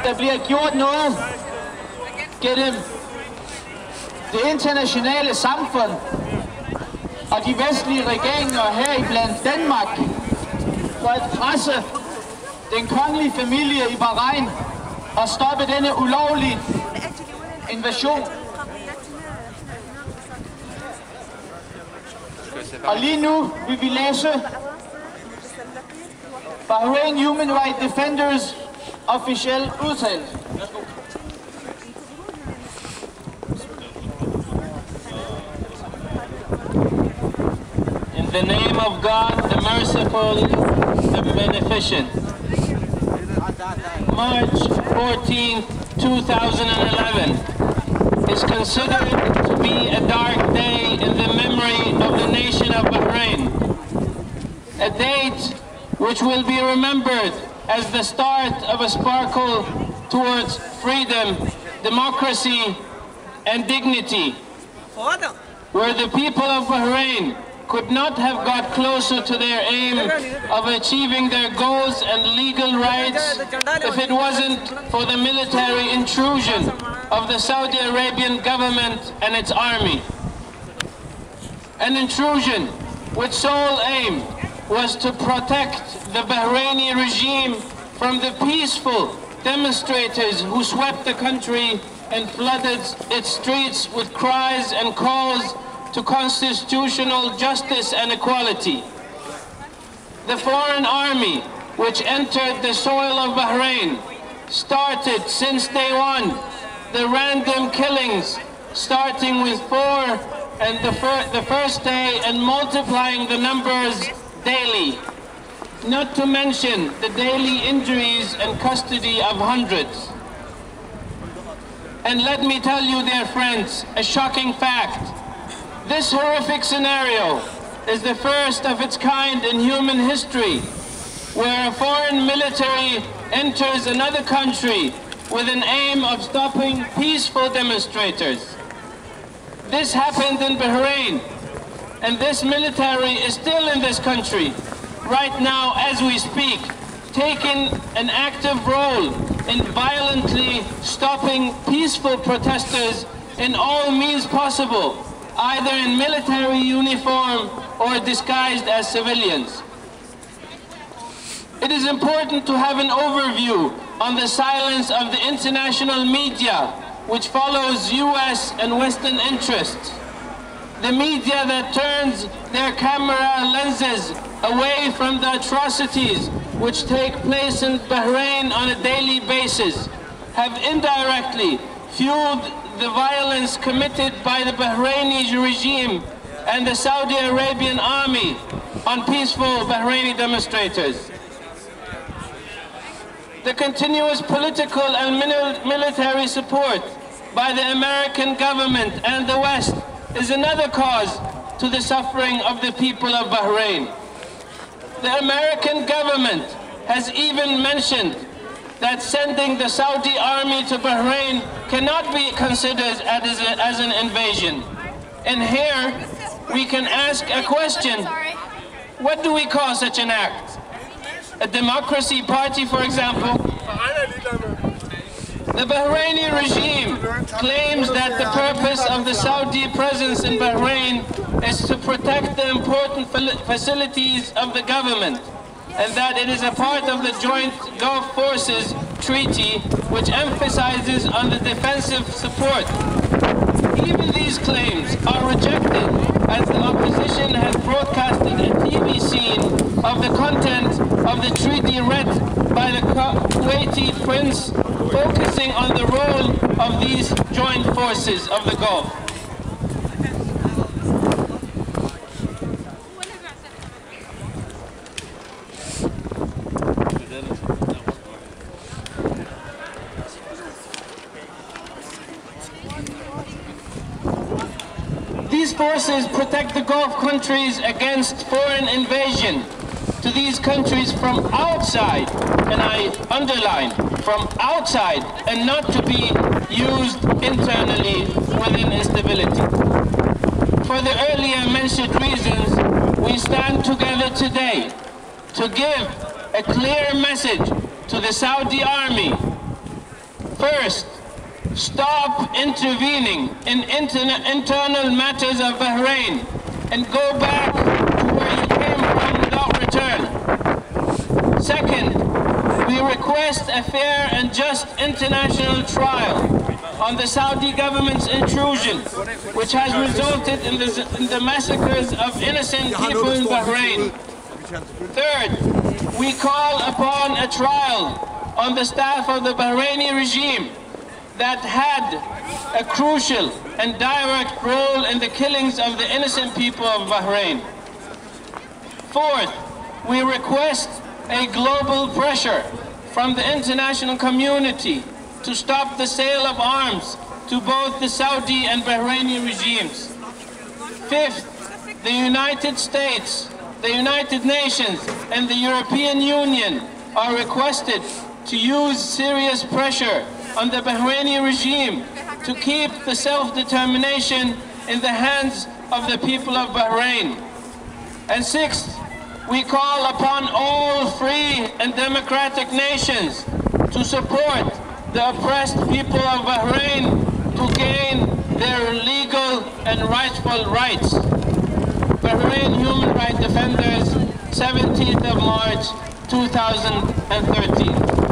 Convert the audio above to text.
der bliver gjort noget gennem det internationale samfund og de vestlige regeringer heriblandt Danmark for at presse den kongelige familie i Bahrain og stoppe denne ulovlige invasion. Og lige nu vil vi læse Bahrain Human Rights Defenders officiel udtalelse. In the name of God, the merciful, the beneficent. March 14, 2011 is considered to be a dark day in the memory of the nation of Bahrain. A date which will be remembered as the start of a sparkle towards freedom, democracy, and dignity, where the people of Bahrain could not have got closer to their aim of achieving their goals and legal rights if it wasn't for the military intrusion of the Saudi Arabian government and its army. An intrusion which sole aim was to protect the Bahraini regime from the peaceful demonstrators who swept the country and flooded its streets with cries and calls to constitutional justice and equality. The foreign army which entered the soil of Bahrain started since day one the random killings, starting with 4 and the first day and multiplying the numbers daily, not to mention the daily injuries and custody of hundreds. And let me tell you, dear friends, a shocking fact. This horrific scenario is the first of its kind in human history, where a foreign military enters another country with an aim of stopping peaceful demonstrators. This happened in Bahrain, and this military is still in this country, right now as we speak, taking an active role in violently stopping peaceful protesters in all means possible, either in military uniform or disguised as civilians. It is important to have an overview on the silence of the international media, which follows US and Western interests. The media that turns their camera lenses away from the atrocities which take place in Bahrain on a daily basis have indirectly fueled the violence committed by the Bahraini regime and the Saudi Arabian army on peaceful Bahraini demonstrators. The continuous political and military support by the American government and the West is another cause to the suffering of the people of Bahrain. The American government has even mentioned that sending the Saudi army to Bahrain cannot be considered as an invasion. And here we can ask a question. What do we call such an act? A democracy party, for example? The Bahraini regime claims that the purpose of the Saudi presence in Bahrain is to protect the important facilities of the government, and that it is a part of the Joint Gulf Forces Treaty, which emphasizes on the defensive support. Even these claims are rejected, as the opposition has broadcasted a TV scene of the content of the treaty read by the Kuwaiti prince, focusing on the role of these joint forces of the Gulf. These forces protect the Gulf countries against foreign invasion to these countries from outside, and I underline, from outside, and not to be used internally within instability. For the earlier mentioned reasons, we stand together today to give a clear message to the Saudi army First, stop intervening in internal matters of Bahrain and go back to where you came from without return. Second, we request a fair and just international trial on the Saudi government's intrusion, which has resulted in the massacres of innocent people in Bahrain. Third, we call upon a trial on the staff of the Bahraini regime that had a crucial and direct role in the killings of the innocent people of Bahrain. Fourth, we request a global pressure from the international community to stop the sale of arms to both the Saudi and Bahraini regimes. Fifth, the United States, the United Nations, and the European Union are requested to use serious pressure on the Bahraini regime to keep the self-determination in the hands of the people of Bahrain. And sixth, we call upon all free and democratic nations to support the oppressed people of Bahrain to gain their legal and rightful rights. Bahrain Human Rights Defenders, 17th of March, 2013.